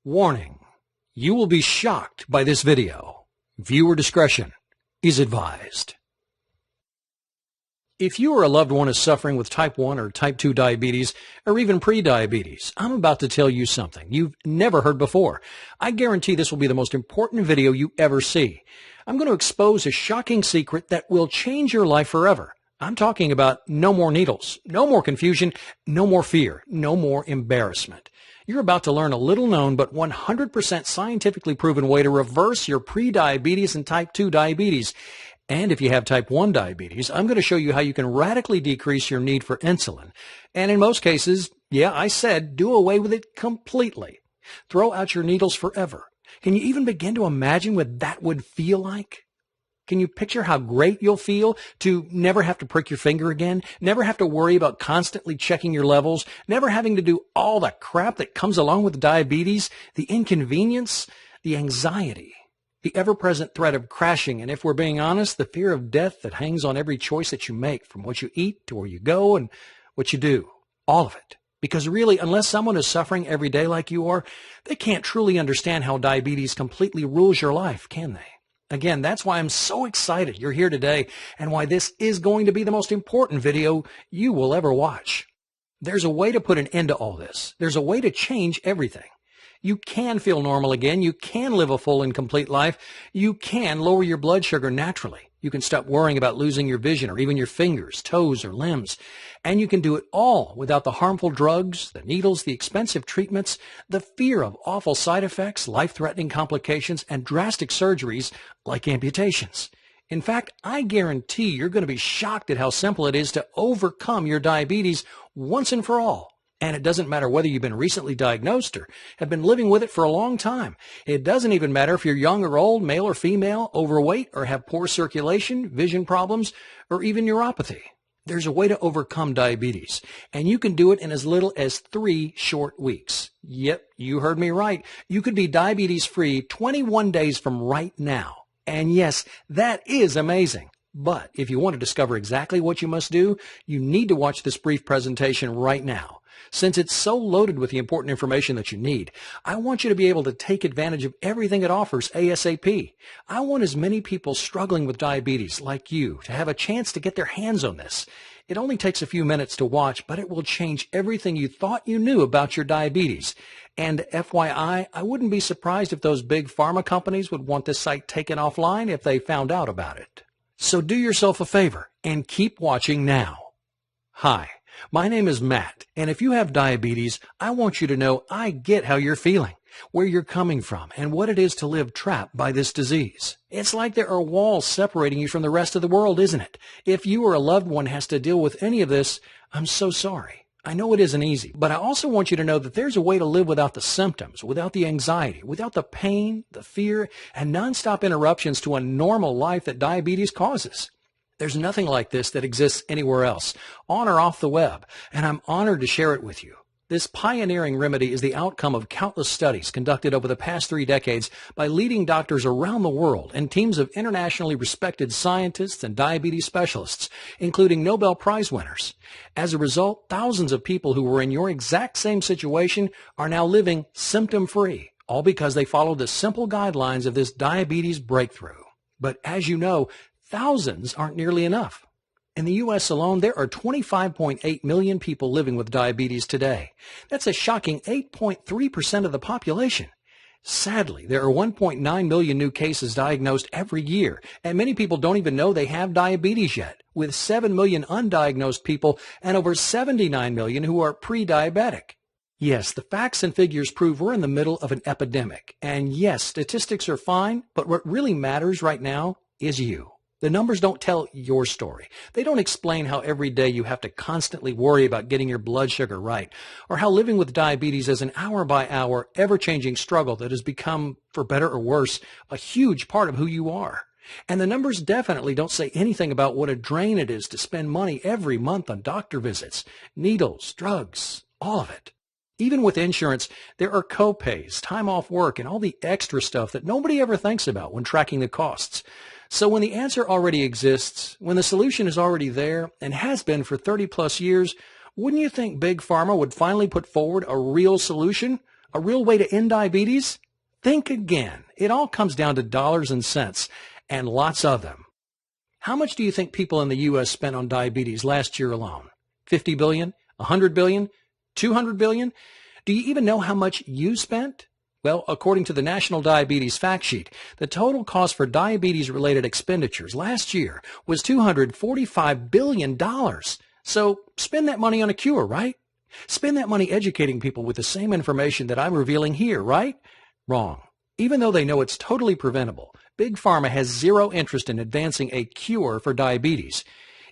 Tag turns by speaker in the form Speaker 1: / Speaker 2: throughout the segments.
Speaker 1: Warning: you will be shocked by this video. Viewer discretion is advised. If you or a loved one is suffering with type 1 or type 2 diabetes, or even pre-diabetes, I'm about to tell you something you've never heard before. I guarantee this will be the most important video you ever see. I'm going to expose a shocking secret that will change your life forever. I'm talking about no more needles, no more confusion, no more fear, no more embarrassment. You're about to learn a little known but 100% scientifically proven way to reverse your pre-diabetes and type 2 diabetes. And if you have type 1 diabetes, I'm going to show you how you can radically decrease your need for insulin. And in most cases, yeah, I said do away with it completely. Throw out your needles forever. Can you even begin to imagine what that would feel like? Can you picture how great you'll feel to never have to prick your finger again, never have to worry about constantly checking your levels, never having to do all the crap that comes along with diabetes, the inconvenience, the anxiety, the ever-present threat of crashing, and if we're being honest, the fear of death that hangs on every choice that you make, from what you eat to where you go and what you do, all of it. Because really, unless someone is suffering every day like you are, they can't truly understand how diabetes completely rules your life, can they? Again, that's why I'm so excited you're here today and why this is going to be the most important video you will ever watch. There's a way to put an end to all this. There's a way to change everything. You can feel normal again. You can live a full and complete life. You can lower your blood sugar naturally. You can stop worrying about losing your vision or even your fingers, toes, or limbs. And you can do it all without the harmful drugs, the needles, the expensive treatments, the fear of awful side effects, life-threatening complications, and drastic surgeries like amputations. In fact, I guarantee you're going to be shocked at how simple it is to overcome your diabetes once and for all. And it doesn't matter whether you've been recently diagnosed or have been living with it for a long time. It doesn't even matter if you're young or old, male or female, overweight, or have poor circulation, vision problems, or even neuropathy. There's a way to overcome diabetes, and you can do it in as little as 3 short weeks. Yep, you heard me right. You could be diabetes-free 21 days from right now. And yes, that is amazing. But if you want to discover exactly what you must do, you need to watch this brief presentation right now. Since it's so loaded with the important information that you need, I want you to be able to take advantage of everything it offers ASAP. I want as many people struggling with diabetes like you to have a chance to get their hands on this. It only takes a few minutes to watch, but it will change everything you thought you knew about your diabetes. And FYI, I wouldn't be surprised if those big pharma companies would want this site taken offline if they found out about it. So do yourself a favor and keep watching now. Hi. My name is Matt, and if you have diabetes, I want you to know I get how you're feeling, where you're coming from, and what it is to live trapped by this disease. It's like there are walls separating you from the rest of the world, isn't it? If you or a loved one has to deal with any of this, I'm so sorry. I know it isn't easy, but I also want you to know that there's a way to live without the symptoms, without the anxiety, without the pain, the fear, and nonstop interruptions to a normal life that diabetes causes. There's nothing like this that exists anywhere else, on or off the web, and I'm honored to share it with you. This pioneering remedy is the outcome of countless studies conducted over the past 3 decades by leading doctors around the world and teams of internationally respected scientists and diabetes specialists, including Nobel Prize winners. As a result, thousands of people who were in your exact same situation are now living symptom-free, all because they followed the simple guidelines of this diabetes breakthrough. But as you know, thousands aren't nearly enough. In the U.S. alone, there are 25.8 million people living with diabetes today. That's a shocking 8.3% of the population. Sadly, there are 1.9 million new cases diagnosed every year, and many people don't even know they have diabetes yet, with 7 million undiagnosed people and over 79 million who are pre-diabetic. Yes, the facts and figures prove we're in the middle of an epidemic. And yes, statistics are fine, but what really matters right now is you. The numbers don't tell your story. They don't explain how every day you have to constantly worry about getting your blood sugar right, or how living with diabetes is an hour-by-hour, ever-changing struggle that has become, for better or worse, a huge part of who you are. And the numbers definitely don't say anything about what a drain it is to spend money every month on doctor visits, needles, drugs, all of it. Even with insurance, there are co-pays, time off work, and all the extra stuff that nobody ever thinks about when tracking the costs. So when the answer already exists, when the solution is already there and has been for 30 plus years, wouldn't you think Big Pharma would finally put forward a real solution? A real way to end diabetes? Think again. It all comes down to dollars and cents, and lots of them. How much do you think people in the U.S. spent on diabetes last year alone? 50 billion? 100 billion? 200 billion? Do you even know how much you spent? Well, according to the National Diabetes Fact Sheet, the total cost for diabetes-related expenditures last year was $245 billion. So spend that money on a cure, right? Spend that money educating people with the same information that I'm revealing here, right? Wrong. Even though they know it's totally preventable, Big Pharma has zero interest in advancing a cure for diabetes.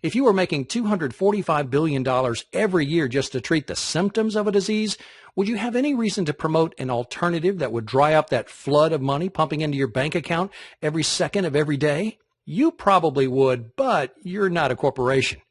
Speaker 1: If you were making $245 billion every year just to treat the symptoms of a disease, would you have any reason to promote an alternative that would dry up that flood of money pumping into your bank account every second of every day? You probably would, but you're not a corporation.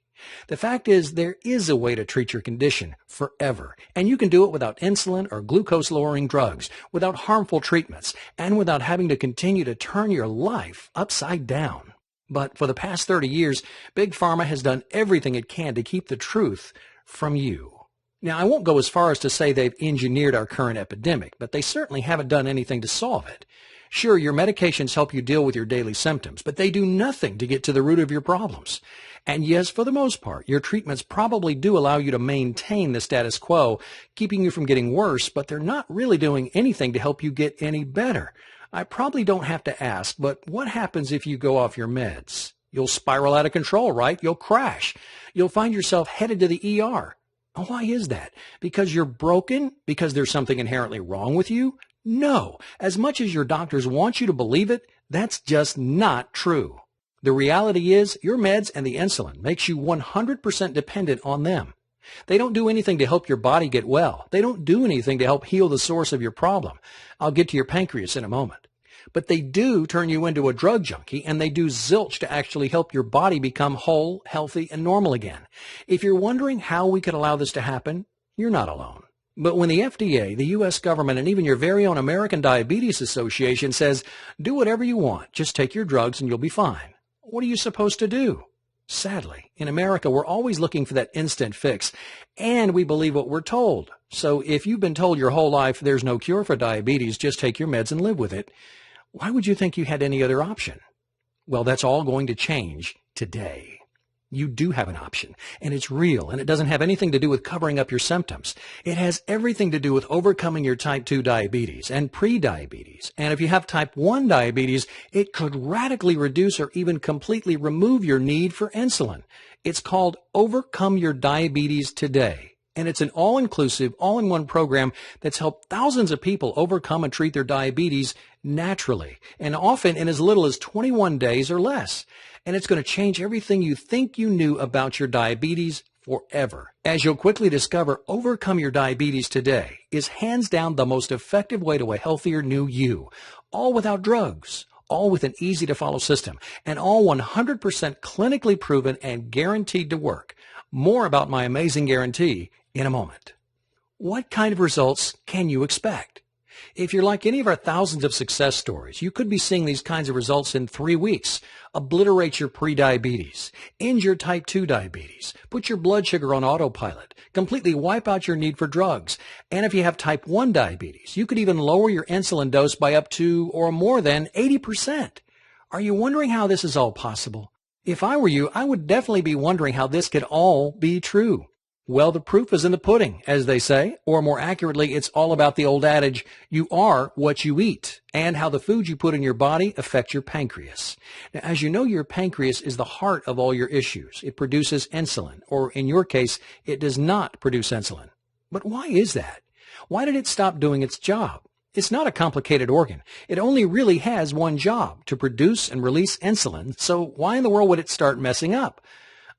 Speaker 1: The fact is, there is a way to treat your condition forever, and you can do it without insulin or glucose-lowering drugs, without harmful treatments, and without having to continue to turn your life upside down. But for the past 30 years, Big Pharma has done everything it can to keep the truth from you. Now, I won't go as far as to say they've engineered our current epidemic, but they certainly haven't done anything to solve it. Sure, your medications help you deal with your daily symptoms, but they do nothing to get to the root of your problems. And yes, for the most part, your treatments probably do allow you to maintain the status quo, keeping you from getting worse, but they're not really doing anything to help you get any better. I probably don't have to ask, but what happens if you go off your meds? You'll spiral out of control, right? You'll crash. You'll find yourself headed to the ER. Why is that? Because you're broken? Because there's something inherently wrong with you? No. As much as your doctors want you to believe it, that's just not true. The reality is your meds and the insulin makes you 100% dependent on them. They don't do anything to help your body get well. They don't do anything to help heal the source of your problem. I'll get to your pancreas in a moment. But they do turn you into a drug junkie, and they do zilch to actually help your body become whole, healthy, and normal again. If you're wondering how we could allow this to happen, you're not alone. But when the FDA, the U.S. government, and even your very own American Diabetes Association says, do whatever you want, just take your drugs and you'll be fine, what are you supposed to do? Sadly, in America, we're always looking for that instant fix, and we believe what we're told. So if you've been told your whole life there's no cure for diabetes, just take your meds and live with it, why would you think you had any other option? Well, that's all going to change today. You do have an option, and it's real, and it doesn't have anything to do with covering up your symptoms. It has everything to do with overcoming your type 2 diabetes and pre-diabetes. And if you have type 1 diabetes, it could radically reduce or even completely remove your need for insulin. It's called Overcome Your Diabetes Today. And it's an all-inclusive, all-in-one program that's helped thousands of people overcome and treat their diabetes naturally, and often in as little as 21 days or less. And it's going to change everything you think you knew about your diabetes forever. As you'll quickly discover, Overcome Your Diabetes Today is hands down the most effective way to a healthier new you, all without drugs, all with an easy-to-follow system, and all 100% clinically proven and guaranteed to work. More about my amazing guarantee in a moment. What kind of results can you expect? If you're like any of our thousands of success stories, you could be seeing these kinds of results in 3 weeks. Obliterate your prediabetes, end your type 2 diabetes, put your blood sugar on autopilot, completely wipe out your need for drugs. And if you have type 1 diabetes, you could even lower your insulin dose by up to or more than 80%. Are you wondering how this is all possible? If I were you, I would definitely be wondering how this could all be true. Well, the proof is in the pudding, as they say, or more accurately, it's all about the old adage, you are what you eat, and how the foods you put in your body affect your pancreas. Now, as you know, your pancreas is the heart of all your issues. It produces insulin, or in your case, it does not produce insulin. But why is that? Why did it stop doing its job? It's not a complicated organ. It only really has one job, to produce and release insulin, so why in the world would it start messing up?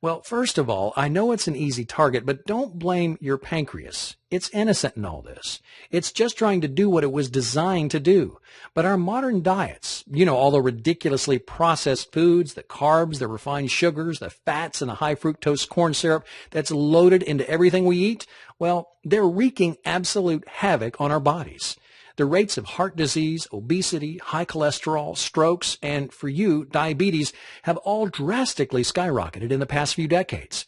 Speaker 1: Well, first of all, I know it's an easy target, but don't blame your pancreas. It's innocent in all this. It's just trying to do what it was designed to do. But our modern diets, all the ridiculously processed foods, the carbs, the refined sugars, the fats, and the high fructose corn syrup that's loaded into everything we eat, well, they're wreaking absolute havoc on our bodies. The rates of heart disease, obesity, high cholesterol, strokes, and for you, diabetes have all drastically skyrocketed in the past few decades.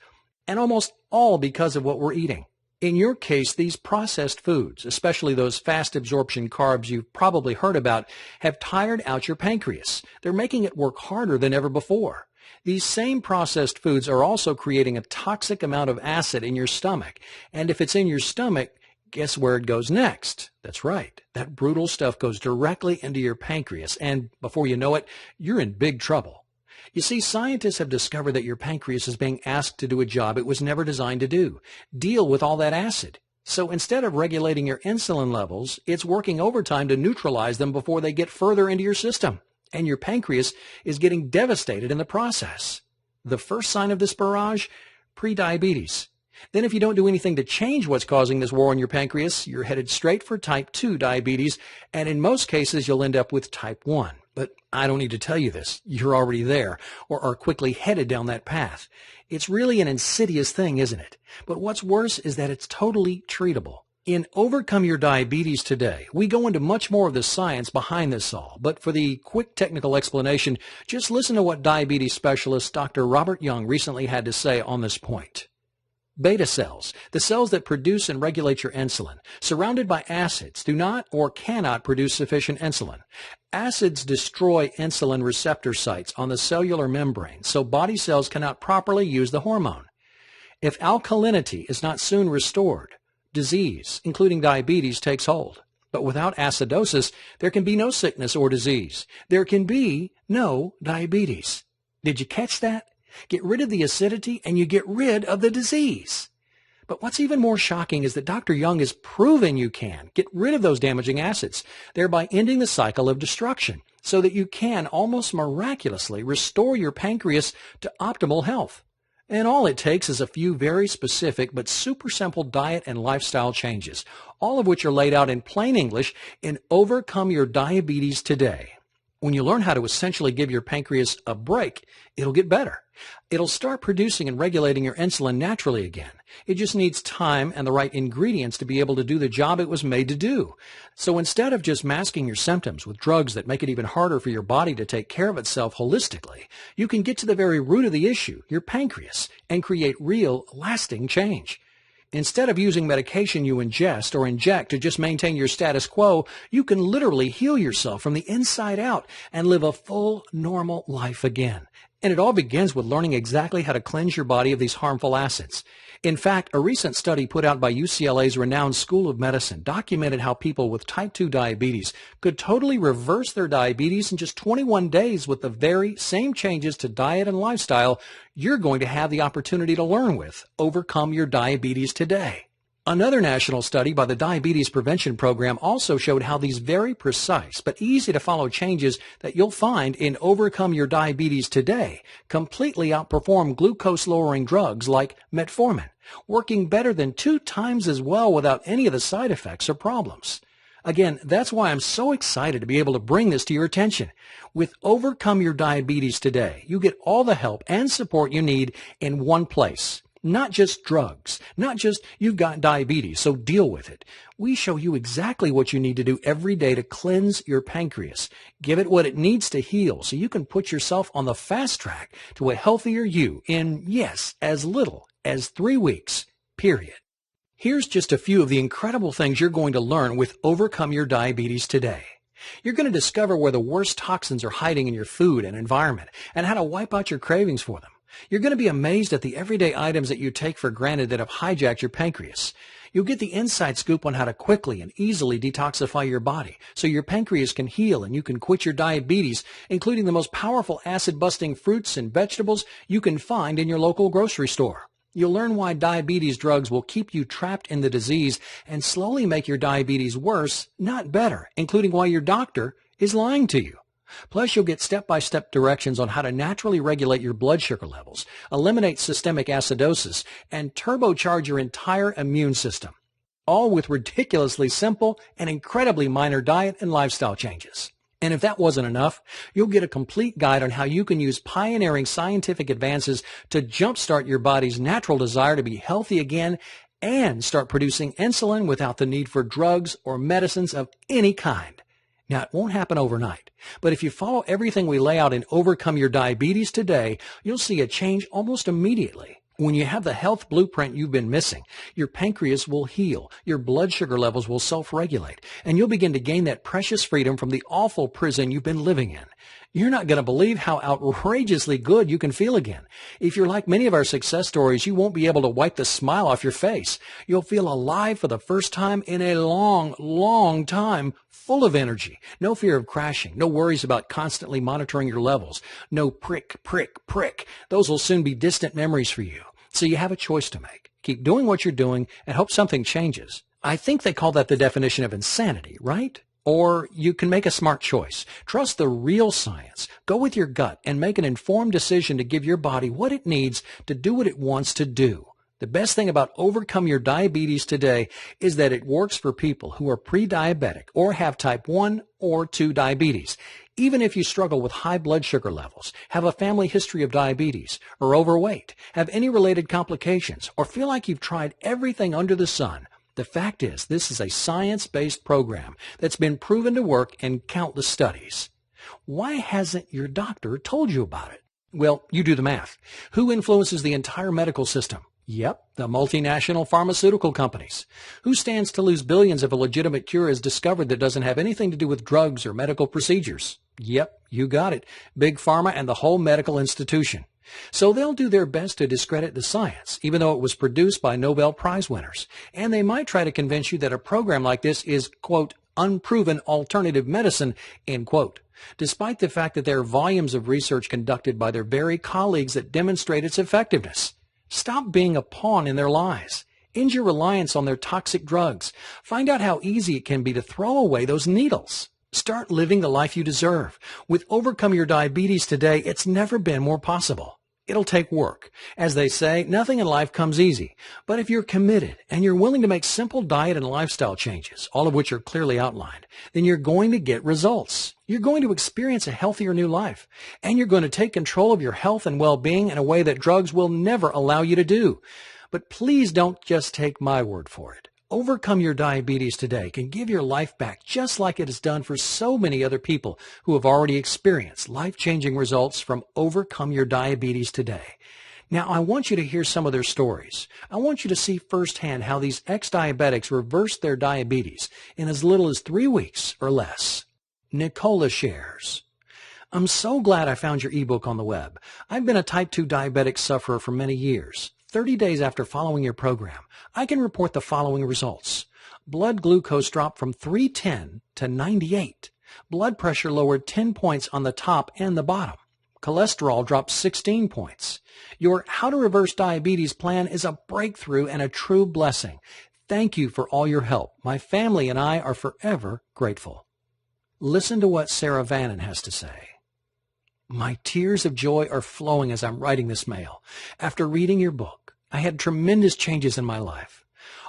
Speaker 1: And almost all because of what we're eating. In your case, these processed foods, especially those fast absorption carbs you've probably heard about, have tired out your pancreas. They're making it work harder than ever before. These same processed foods are also creating a toxic amount of acid in your stomach. And if it's in your stomach, guess where it goes next? That's right. That brutal stuff goes directly into your pancreas. And before you know it, you're in big trouble. You see, scientists have discovered that your pancreas is being asked to do a job it was never designed to do. Deal with all that acid. So instead of regulating your insulin levels, it's working overtime to neutralize them before they get further into your system. And your pancreas is getting devastated in the process. The first sign of this barrage? Prediabetes. Then if you don't do anything to change what's causing this war on your pancreas, you're headed straight for type 2 diabetes, and in most cases you'll end up with type 1. But I don't need to tell you this. You're already there, or are quickly headed down that path. It's really an insidious thing, isn't it? But what's worse is that it's totally treatable. In Overcome Your Diabetes today, we go into much more of the science behind this all. But for the quick technical explanation, just listen to what diabetes specialist Dr. Robert Young recently had to say on this point. Beta cells, the cells that produce and regulate your insulin, surrounded by acids, do not or cannot produce sufficient insulin. Acids destroy insulin receptor sites on the cellular membrane, so body cells cannot properly use the hormone. If alkalinity is not soon restored, disease, including diabetes, takes hold. But without acidosis, there can be no sickness or disease. There can be no diabetes. Did you catch that? Get rid of the acidity and you get rid of the disease. But what's even more shocking is that Dr. Young has proven you can get rid of those damaging acids, thereby ending the cycle of destruction, so that you can almost miraculously restore your pancreas to optimal health. And all it takes is a few very specific but super simple diet and lifestyle changes, all of which are laid out in plain English in Overcome Your Diabetes Today. When you learn how to essentially give your pancreas a break, it'll get better. It'll start producing and regulating your insulin naturally again. It just needs time and the right ingredients to be able to do the job it was made to do. So instead of just masking your symptoms with drugs that make it even harder for your body to take care of itself holistically, you can get to the very root of the issue, your pancreas, and create real, lasting change. Instead of using medication you ingest or inject to just maintain your status quo, you can literally heal yourself from the inside out and live a full, normal life again. And it all begins with learning exactly how to cleanse your body of these harmful acids. In fact, a recent study put out by UCLA's renowned School of Medicine documented how people with type 2 diabetes could totally reverse their diabetes in just 21 days with the very same changes to diet and lifestyle you're going to have the opportunity to learn with. Overcome Your Diabetes Today. Another national study by the Diabetes Prevention Program also showed how these very precise but easy to follow changes that you'll find in Overcome Your Diabetes Today completely outperform glucose-lowering drugs like metformin, working better than 2 times as well without any of the side effects or problems. Again, that's why I'm so excited to be able to bring this to your attention. With Overcome Your Diabetes Today, you get all the help and support you need in one place. Not just drugs, not just you've got diabetes, so deal with it. We show you exactly what you need to do every day to cleanse your pancreas. Give it what it needs to heal so you can put yourself on the fast track to a healthier you in, yes, as little as 3 weeks, period. Here's just a few of the incredible things you're going to learn with Overcome Your Diabetes Today. You're going to discover where the worst toxins are hiding in your food and environment and how to wipe out your cravings for them. You're going to be amazed at the everyday items that you take for granted that have hijacked your pancreas. You'll get the inside scoop on how to quickly and easily detoxify your body so your pancreas can heal and you can quit your diabetes, including the most powerful acid-busting fruits and vegetables you can find in your local grocery store. You'll learn why diabetes drugs will keep you trapped in the disease and slowly make your diabetes worse, not better, including why your doctor is lying to you. Plus, you'll get step-by-step directions on how to naturally regulate your blood sugar levels, eliminate systemic acidosis, and turbocharge your entire immune system, all with ridiculously simple and incredibly minor diet and lifestyle changes. And if that wasn't enough, you'll get a complete guide on how you can use pioneering scientific advances to jumpstart your body's natural desire to be healthy again and start producing insulin without the need for drugs or medicines of any kind. Now, it won't happen overnight, but if you follow everything we lay out in Overcome Your Diabetes Today, you'll see a change almost immediately. When you have the health blueprint you've been missing, your pancreas will heal, your blood sugar levels will self-regulate, and you'll begin to gain that precious freedom from the awful prison you've been living in. You're not going to believe how outrageously good you can feel again. If you're like many of our success stories, you won't be able to wipe the smile off your face. You'll feel alive for the first time in a long, long time, full of energy. No fear of crashing, no worries about constantly monitoring your levels, no prick, prick, prick. Those will soon be distant memories for you. So you have a choice to make. Keep doing what you're doing and hope something changes. I think they call that the definition of insanity, right? Or you can make a smart choice. Trust the real science. Go with your gut and make an informed decision to give your body what it needs to do what it wants to do. The best thing about Overcome Your Diabetes today is that it works for people who are pre-diabetic or have type 1 or 2 diabetes. Even if you struggle with high blood sugar levels, have a family history of diabetes, or overweight, have any related complications, or feel like you've tried everything under the sun, the fact is this is a science-based program that's been proven to work in countless studies. Why hasn't your doctor told you about it? Well, you do the math. Who influences the entire medical system? Yep, the multinational pharmaceutical companies. Who stands to lose billions if a legitimate cure is discovered that doesn't have anything to do with drugs or medical procedures? Yep, you got it. Big Pharma and the whole medical institution. So they'll do their best to discredit the science, even though it was produced by Nobel Prize winners. And they might try to convince you that a program like this is, quote, unproven alternative medicine, end quote, despite the fact that there are volumes of research conducted by their very colleagues that demonstrate its effectiveness. Stop being a pawn in their lies. End your reliance on their toxic drugs. Find out how easy it can be to throw away those needles. Start living the life you deserve. With Overcome Your Diabetes today, it's never been more possible. It'll take work. As they say, nothing in life comes easy. But if you're committed and you're willing to make simple diet and lifestyle changes, all of which are clearly outlined, then you're going to get results. You're going to experience a healthier new life. And you're going to take control of your health and well-being in a way that drugs will never allow you to do. But please don't just take my word for it. Overcome Your Diabetes today can give your life back just like it has done for so many other people who have already experienced life-changing results from Overcome Your Diabetes today. Now, I want you to hear some of their stories. I want you to see firsthand how these ex-diabetics reversed their diabetes in as little as 3 weeks or less. Nicola shares, I'm so glad I found your ebook on the web. I've been a type 2 diabetic sufferer for many years. 30 days after following your program, I can report the following results. Blood glucose dropped from 310 to 98. Blood pressure lowered 10 points on the top and the bottom. Cholesterol dropped 16 points. Your How to Reverse Diabetes plan is a breakthrough and a true blessing. Thank you for all your help. My family and I are forever grateful. Listen to what Sarah Vannon has to say. My tears of joy are flowing as I'm writing this mail. After reading your book, I had tremendous changes in my life.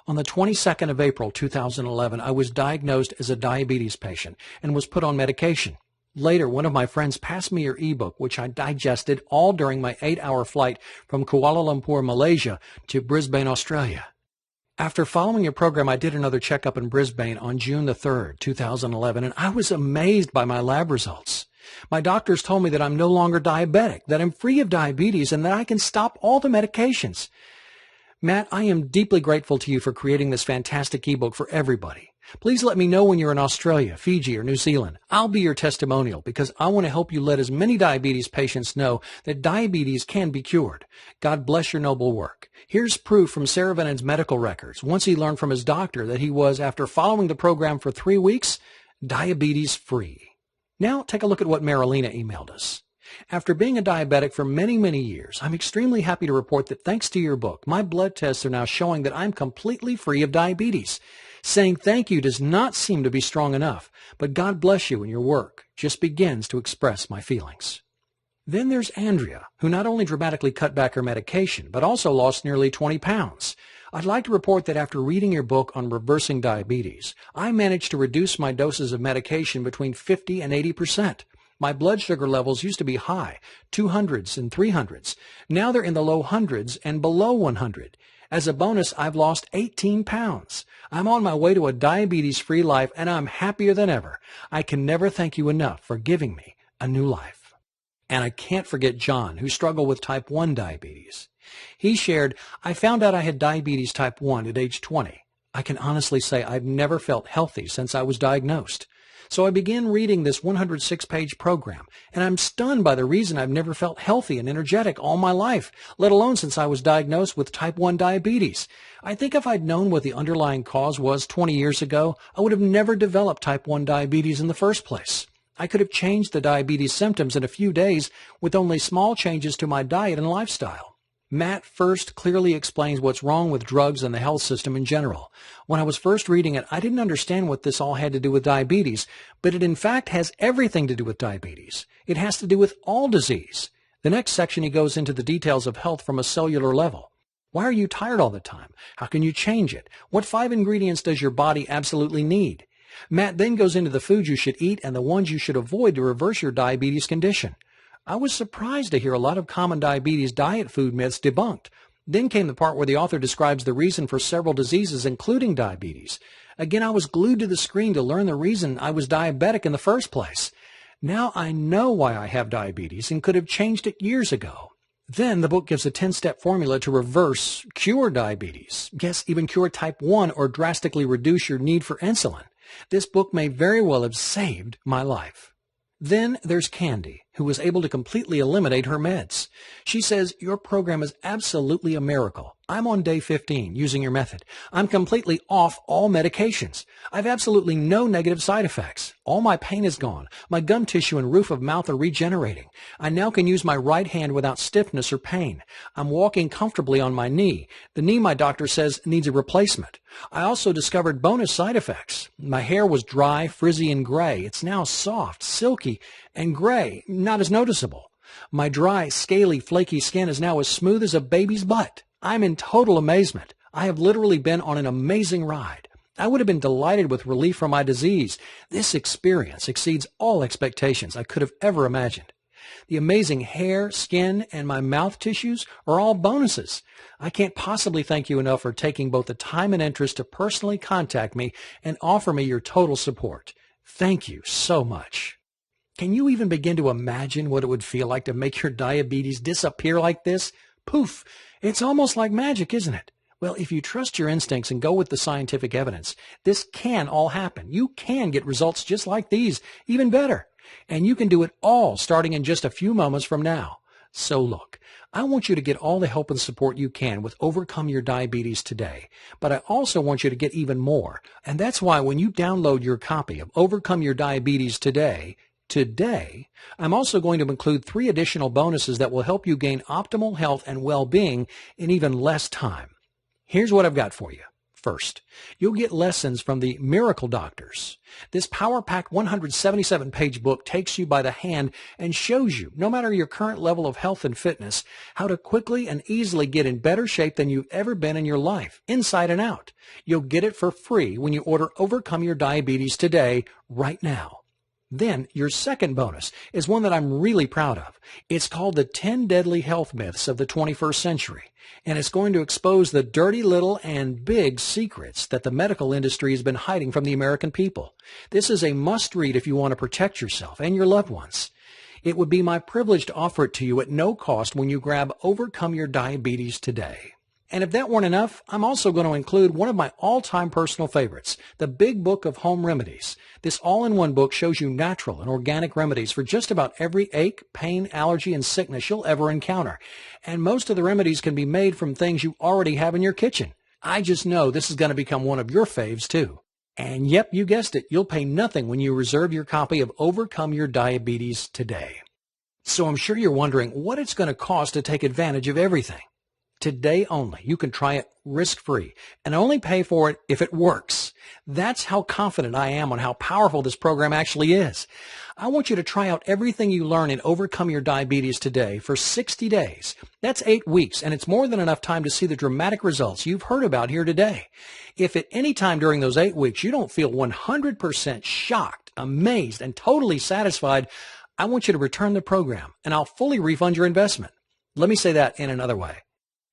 Speaker 1: On the 22nd of April, 2011, I was diagnosed as a diabetes patient and was put on medication. Later, one of my friends passed me your ebook, which I digested all during my 8-hour flight from Kuala Lumpur, Malaysia, to Brisbane, Australia. After following your program, I did another checkup in Brisbane on June the 3rd, 2011, and I was amazed by my lab results. My doctors told me that I'm no longer diabetic, that I'm free of diabetes, and that I can stop all the medications. Matt, I am deeply grateful to you for creating this fantastic ebook for everybody. Please let me know when you're in Australia, Fiji, or New Zealand. I'll be your testimonial because I want to help you let as many diabetes patients know that diabetes can be cured. God bless your noble work. Here's proof from Sarah Vannon's medical records. Once he learned from his doctor that he was, after following the program for 3 weeks, diabetes free. Now take a look at what Marilena emailed us. After being a diabetic for many, many years, I'm extremely happy to report that thanks to your book, my blood tests are now showing that I'm completely free of diabetes. Saying thank you does not seem to be strong enough, but God bless you and your work just begins to express my feelings. Then there's Andrea, who not only dramatically cut back her medication, but also lost nearly 20 pounds. I'd like to report that after reading your book on reversing diabetes, I managed to reduce my doses of medication between 50 and 80%. My blood sugar levels used to be high, 200s and 300s. Now they're in the low hundreds and below 100. As a bonus, I've lost 18 pounds. I'm on my way to a diabetes-free life, and I'm happier than ever. I can never thank you enough for giving me a new life. And I can't forget John, who struggled with type 1 diabetes. He shared, "I found out I had diabetes type 1 at age 20. I can honestly say I've never felt healthy since I was diagnosed. So I began reading this 106-page program, and I'm stunned by the reason I've never felt healthy and energetic all my life, let alone since I was diagnosed with type 1 diabetes. I think if I'd known what the underlying cause was 20 years ago, I would have never developed type 1 diabetes in the first place. I could have changed the diabetes symptoms in a few days with only small changes to my diet and lifestyle." Matt first clearly explains what's wrong with drugs and the health system in general. "When I was first reading it, I didn't understand what this all had to do with diabetes, but it in fact has everything to do with diabetes. It has to do with all disease." The next section, he goes into the details of health from a cellular level. Why are you tired all the time? How can you change it? What 5 ingredients does your body absolutely need? Matt then goes into the foods you should eat and the ones you should avoid to reverse your diabetes condition. I was surprised to hear a lot of common diabetes diet food myths debunked. Then came the part where the author describes the reason for several diseases, including diabetes. Again, I was glued to the screen to learn the reason I was diabetic in the first place. Now I know why I have diabetes and could have changed it years ago. Then the book gives a 10-step formula to reverse, cure diabetes. Yes, even cure type 1 or drastically reduce your need for insulin. This book may very well have saved my life. Then there's Candy, who was able to completely eliminate her meds. She says, "Your program is absolutely a miracle. I'm on day 15 using your method. I'm completely off all medications. I've absolutely no negative side effects. All my pain is gone. My gum tissue and roof of mouth are regenerating. I now can use my right hand without stiffness or pain. I'm walking comfortably on my knee. The knee, my doctor says, needs a replacement. I also discovered bonus side effects. My hair was dry, frizzy, and gray. It's now soft, silky, and gray, not as noticeable. My dry, scaly, flaky skin is now as smooth as a baby's butt. I'm in total amazement. I have literally been on an amazing ride. I would have been delighted with relief from my disease. This experience exceeds all expectations I could have ever imagined. The amazing hair, skin, and my mouth tissues are all bonuses. I can't possibly thank you enough for taking both the time and interest to personally contact me and offer me your total support. Thank you so much." Can you even begin to imagine what it would feel like to make your diabetes disappear like this? Poof! It's almost like magic, isn't it? Well, if you trust your instincts and go with the scientific evidence, this can all happen. You can get results just like these, even better. And you can do it all starting in just a few moments from now. So look, I want you to get all the help and support you can with Overcome Your Diabetes today. But I also want you to get even more. And that's why when you download your copy of Overcome Your Diabetes today, I'm also going to include 3 additional bonuses that will help you gain optimal health and well-being in even less time. Here's what I've got for you. First, you'll get lessons from the Miracle Doctors. This power-packed 177-page book takes you by the hand and shows you, no matter your current level of health and fitness, how to quickly and easily get in better shape than you've ever been in your life, inside and out. You'll get it for free when you order Overcome Your Diabetes today, right now. Then, your second bonus is one that I'm really proud of. It's called the 10 Deadly Health Myths of the 21st Century, and it's going to expose the dirty little and big secrets that the medical industry has been hiding from the American people. This is a must-read if you want to protect yourself and your loved ones. It would be my privilege to offer it to you at no cost when you grab Overcome Your Diabetes today. And if that weren't enough, I'm also going to include one of my all-time personal favorites, the Big Book of Home Remedies. This all-in-one book shows you natural and organic remedies for just about every ache, pain, allergy, and sickness you'll ever encounter. And most of the remedies can be made from things you already have in your kitchen. I just know this is going to become one of your faves, too. And yep, you guessed it, you'll pay nothing when you reserve your copy of Overcome Your Diabetes today. So I'm sure you're wondering what it's going to cost to take advantage of everything. Today only, you can try it risk-free and only pay for it if it works. That's how confident I am on how powerful this program actually is. I want you to try out everything you learn in Overcome Your Diabetes today for 60 days. That's 8 weeks, and it's more than enough time to see the dramatic results you've heard about here today. If at any time during those 8 weeks you don't feel 100% shocked, amazed, and totally satisfied, I want you to return the program, and I'll fully refund your investment. Let me say that in another way.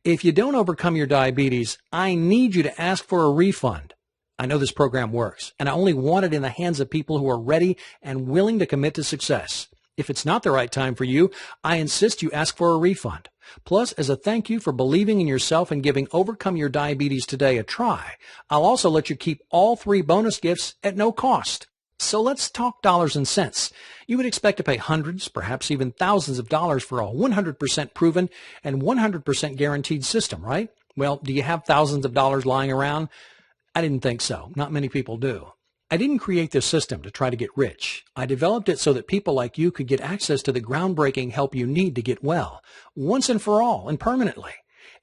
Speaker 1: If you don't overcome your diabetes, I need you to ask for a refund. I know this program works, and I only want it in the hands of people who are ready and willing to commit to success. If it's not the right time for you, I insist you ask for a refund. Plus, as a thank you for believing in yourself and giving Overcome Your Diabetes Today a try, I'll also let you keep all 3 bonus gifts at no cost. So let's talk dollars and cents. You would expect to pay hundreds, perhaps even thousands of dollars for a 100% proven and 100% guaranteed system, right? Well, do you have thousands of dollars lying around? I didn't think so. Not many people do. I didn't create this system to try to get rich. I developed it so that people like you could get access to the groundbreaking help you need to get well, once and for all and permanently.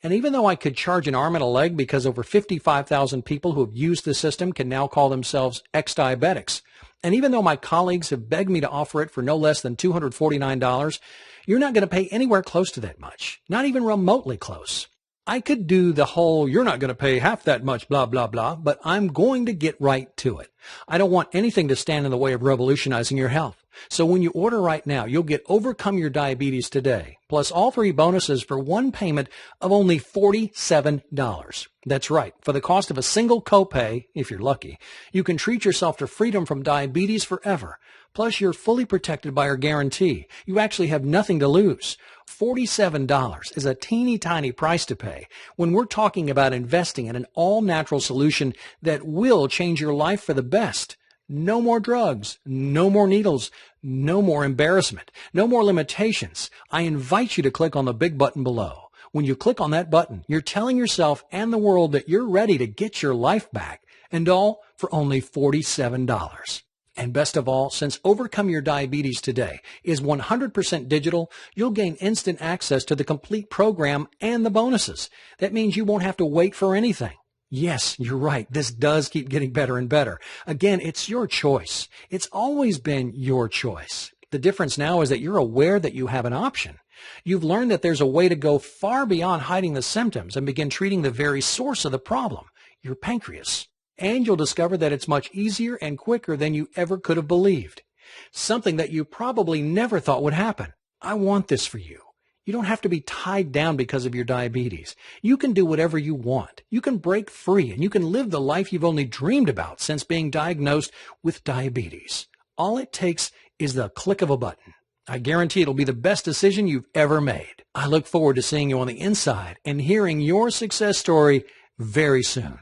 Speaker 1: And even though I could charge an arm and a leg because over 55,000 people who have used the system can now call themselves ex-diabetics, and even though my colleagues have begged me to offer it for no less than $249, you're not going to pay anywhere close to that much, not even remotely close. I could do the whole, you're not going to pay half that much, blah, blah, blah, but I'm going to get right to it. I don't want anything to stand in the way of revolutionizing your health. So when you order right now, you'll get Overcome Your Diabetes Today, plus all 3 bonuses for one payment of only $47. That's right. For the cost of a single copay, if you're lucky, you can treat yourself to freedom from diabetes forever. Plus, you're fully protected by our guarantee. You actually have nothing to lose. $47 is a teeny tiny price to pay when we're talking about investing in an all-natural solution that will change your life for the best. No more drugs, no more needles, no more embarrassment, no more limitations. I invite you to click on the big button below. When you click on that button, you're telling yourself and the world that you're ready to get your life back, and all for only $47. And best of all, since Overcome Your Diabetes Today is 100% digital, you'll gain instant access to the complete program and the bonuses. That means you won't have to wait for anything. Yes, you're right. This does keep getting better and better. Again, it's your choice. It's always been your choice. The difference now is that you're aware that you have an option. You've learned that there's a way to go far beyond hiding the symptoms and begin treating the very source of the problem, your pancreas. And you'll discover that it's much easier and quicker than you ever could have believed. Something that you probably never thought would happen. I want this for you. You don't have to be tied down because of your diabetes. You can do whatever you want. You can break free and you can live the life you've only dreamed about since being diagnosed with diabetes. All it takes is the click of a button. I guarantee it'll be the best decision you've ever made. I look forward to seeing you on the inside and hearing your success story very soon.